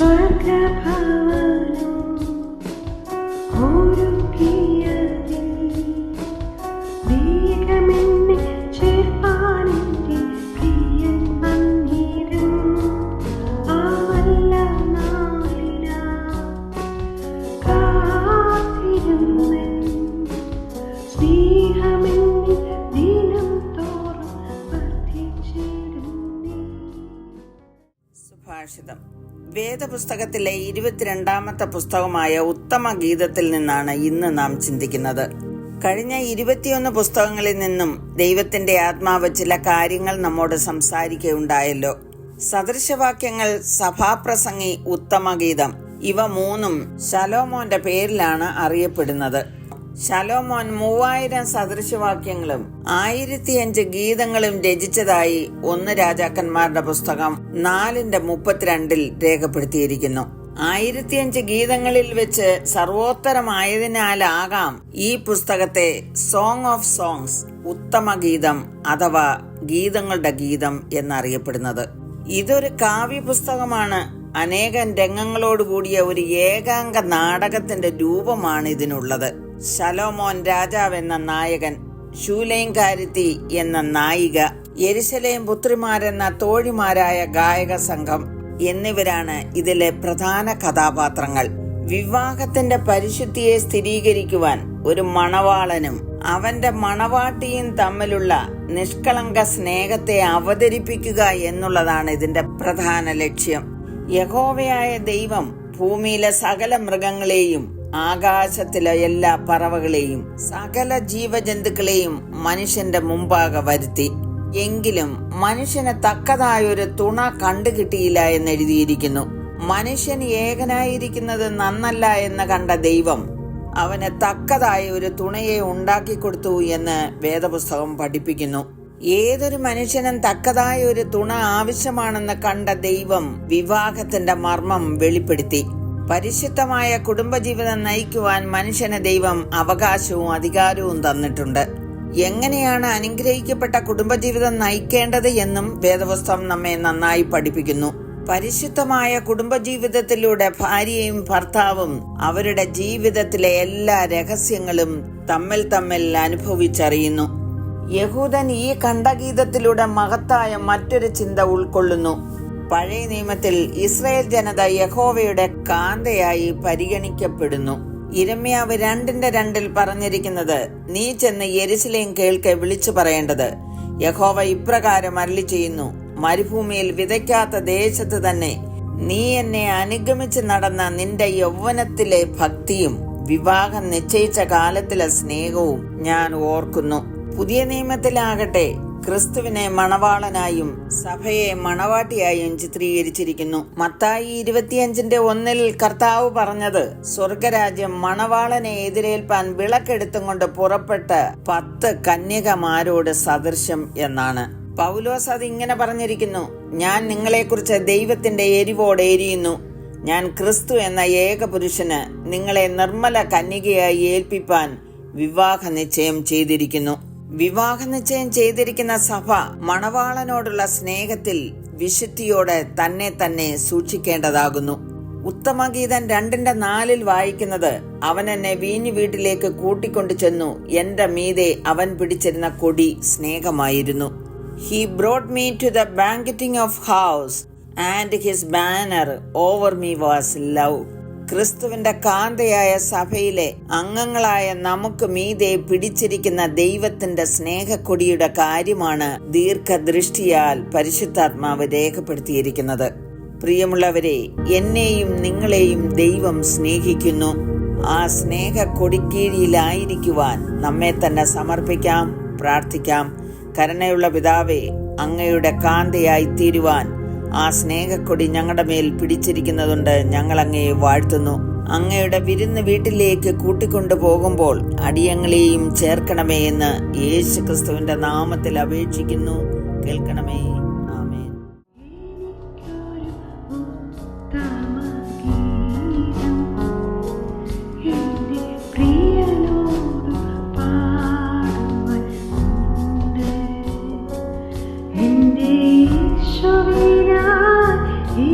സ്വർഗഭവനം ഒരുക്കിയതിൽ വേഗമെന്നെ ചേർപ്പാനെന്റെ പ്രിയൻ വന്നിടും. ആ നല്ല നാളിനാ കാത്തിരുന്നൻ സ്നേഹമെന്നിൽ ദിനം തോറും വർദ്ധിച്ചിടുന്നേ. സുഭാഷിതം വേദപുസ്തകത്തിലെ 22ാമത്തെ പുസ്തകമായ ഉത്തമ ഗീതത്തിൽ നിന്നാണ് ഇന്ന് നാം ചിന്തിക്കുന്നത്. കഴിഞ്ഞ 21 പുസ്തകങ്ങളിൽ നിന്നും ദൈവത്തിന്റെ ആത്മാവ് ചില കാര്യങ്ങൾ നമ്മോട് സംസാരിക്കുകയുണ്ടായല്ലോ. സദൃശവാക്യങ്ങൾ, സഭാപ്രസംഗി, ഉത്തമഗീതം ഇവ മൂന്നും ശലോമോന്റെ പേരിലാണ് അറിയപ്പെടുന്നത്. ശലോമോൻ 3000 സദൃശവാക്യങ്ങളും 1005 ഗീതങ്ങളും രചിച്ചതായി 1 രാജാക്കന്മാരുടെ പുസ്തകം 4:32 രേഖപ്പെടുത്തിയിരിക്കുന്നു. 1005 ഗീതങ്ങളിൽ വെച്ച് സർവോത്തരമായതിനാലാകാം ഈ പുസ്തകത്തെ സോങ് ഓഫ് സോങ്സ്, ഉത്തമഗീതം അഥവാ ഗീതങ്ങളുടെ ഗീതം എന്നറിയപ്പെടുന്നത്. ഇതൊരു കാവ്യ പുസ്തകമാണ്. അനേകം രംഗങ്ങളോടുകൂടിയ ഒരു ഏകാംഗ നാടകത്തിന്റെ രൂപമാണ് ഇതിനുള്ളത്. ശലോമോൻ രാജാവ് എന്ന നായകൻ, ശൂലേംകാരത്തി എന്ന നായിക, യെരുശലേം പുത്രിമാരെന്ന തോഴിമാരായ ഗായക സംഘം എന്നിവരാണ് ഇതിലെ പ്രധാന കഥാപാത്രങ്ങൾ. വിവാഹത്തിന്റെ പരിശുദ്ധിയെ സ്ഥിരീകരിക്കുവാൻ ഒരു മണവാളനും അവന്റെ മണവാട്ടിയും തമ്മിലുള്ള നിഷ്കളങ്ക സ്നേഹത്തെ അവതരിപ്പിക്കുക എന്നുള്ളതാണ് ഇതിന്റെ പ്രധാന ലക്ഷ്യം. യഹോവയായ ദൈവം ഭൂമിയിലെ സകല മൃഗങ്ങളെയും ആകാശത്തിലെ എല്ലാ പറവകളെയും സകല ജീവജന്തുക്കളെയും മനുഷ്യന്റെ മുമ്പാകെ വരുത്തി. എങ്കിലും മനുഷ്യന് തക്കതായൊരു തുണ കണ്ടുകിട്ടിയില്ല എന്നെഴുതിയിരിക്കുന്നു. മനുഷ്യൻ ഏകനായിരിക്കുന്നത് നന്നല്ല എന്ന് കണ്ട ദൈവം അവന് തക്കതായ ഒരു തുണയെ ഉണ്ടാക്കിക്കൊടുത്തു എന്ന് വേദപുസ്തകം പഠിപ്പിക്കുന്നു. ഏതൊരു മനുഷ്യനും തക്കതായ ഒരു തുണ ആവശ്യമാണെന്ന് കണ്ട ദൈവം വിവാഹത്തിന്റെ മർമ്മം വെളിപ്പെടുത്തി. പരിശുദ്ധമായ കുടുംബജീവിതം നയിക്കുവാൻ മനുഷ്യന് ദൈവം അവകാശവും അധികാരവും തന്നിട്ടുണ്ട്. എങ്ങനെയാണ് അനുഗ്രഹിക്കപ്പെട്ട കുടുംബജീവിതം നയിക്കേണ്ടത് എന്നും വേദപുസ്തകം നമ്മെ നന്നായി പഠിപ്പിക്കുന്നു. പരിശുദ്ധമായ കുടുംബജീവിതത്തിലൂടെ ഭാര്യയും ഭർത്താവും അവരുടെ ജീവിതത്തിലെ എല്ലാ രഹസ്യങ്ങളും തമ്മിൽ അനുഭവിച്ചറിയുന്നു. യഹൂദൻ ഈ ഖണ്ഡഗീതത്തിലൂടെ മഹത്തായ മറ്റൊരു ചിന്ത ഉൾക്കൊള്ളുന്നു. പഴയ നിയമത്തിൽ ഇസ്രായേൽ ജനത യഹോവയുടെ കാന്തയായി പരിഗണിക്കപ്പെടുന്നു. യിരെമ്യാവ് 2:2 പറഞ്ഞിരിക്കുന്നത്, നീ ചെന്ന് യെരുശലേം കേൾക്കെ വിളിച്ചു പറയേണ്ടത്, യഹോവ ഇപ്രകാരം അരുളി ചെയ്യുന്നു, മരുഭൂമിയിൽ വിതയ്ക്കാത്ത ദേശത്ത് തന്നെ നീ എന്നെ അനുഗമിച്ച് നടന്ന നിന്റെ യൗവനത്തിലെ ഭക്തിയും വിവാഹം നിശ്ചയിച്ച കാലത്തിലെ സ്നേഹവും ഞാൻ ഓർക്കുന്നു. പുതിയ നിയമത്തിലാകട്ടെ ക്രിസ്തുവിനെ മണവാളനായും സഭയെ മണവാട്ടിയായും ചിത്രീകരിച്ചിരിക്കുന്നു. മത്തായി 25:1 കർത്താവ് പറഞ്ഞത്, സ്വർഗരാജ്യം മണവാളനെ എതിരേൽപ്പാൻ വിളക്കെടുത്തും കൊണ്ട് പുറപ്പെട്ട 10 കന്യകമാരോട് സദൃശം എന്നാണ്. പൗലോസ് അത് ഇങ്ങനെ പറഞ്ഞിരിക്കുന്നു, ഞാൻ നിങ്ങളെക്കുറിച്ച് ദൈവത്തിന്റെ എരിവോടെ എരിയുന്നു. ഞാൻ ക്രിസ്തു എന്ന ഏക പുരുഷന് നിങ്ങളെ നിർമ്മല കന്യകയായി ഏൽപ്പിപ്പാൻ വിവാഹ നിശ്ചയം ചെയ്തിരിക്കുന്നു. വിവാഹ നിശ്ചയം ചെയ്തിരിക്കുന്ന സഭ മണവാളനോടുള്ള സ്നേഹത്തിൽ വിശുദ്ധിയോടെ തന്നെ സൂക്ഷിക്കേണ്ടതാകുന്നു. ഉത്തമഗീതം 2:4 വായിക്കുന്നത്, അവൻ എന്നെ വീഞ്ഞു വീട്ടിലേക്ക് കൂട്ടിക്കൊണ്ടു ചെന്നു, എന്റെ മീതെ അവൻ പിടിച്ചിരുന്ന കൊടി സ്നേഹമായിരുന്നു. He brought me to the banqueting of house and his banner over me was love. ക്രിസ്തുവിന്റെ കാന്തയായ സഭയിലെ അംഗങ്ങളായ നമുക്ക് മീതെ പിടിച്ചിരിക്കുന്ന ദൈവത്തിന്റെ സ്നേഹക്കൊടിയുടെ കാര്യമാണ് ദീർഘദൃഷ്ടിയാൽ പരിശുദ്ധാത്മാവ് രേഖപ്പെടുത്തിയിരിക്കുന്നത്. പ്രിയമുള്ളവരെ, എന്നെയും നിങ്ങളെയും ദൈവം സ്നേഹിക്കുന്നു. ആ സ്നേഹക്കൊടിക്കീഴിലായിരിക്കുവാൻ നമ്മെ തന്നെ സമർപ്പിക്കാം, പ്രാർത്ഥിക്കാം. കരുണയുള്ള പിതാവേ, അങ്ങയുടെ കാന്തയായി തീരുവാൻ ആ സ്നേഹക്കൊടി ഞങ്ങളുടെ മേൽ പിടിച്ചിരിക്കുന്നതുകൊണ്ട് ഞങ്ങൾ അങ്ങയെ വാഴ്ത്തുന്നു. അങ്ങയുടെ വിരുന്ന് വീട്ടിലേക്ക് കൂട്ടിക്കൊണ്ടു പോകുമ്പോൾ അടിയങ്ങളെയും ചേർക്കണമേ എന്ന് യേശു ക്രിസ്തുവിന്റെ നാമത്തിൽ അപേക്ഷിക്കുന്നു. കേൾക്കണമേ. ആമേൻ. എന്റെ യേശുവിനായി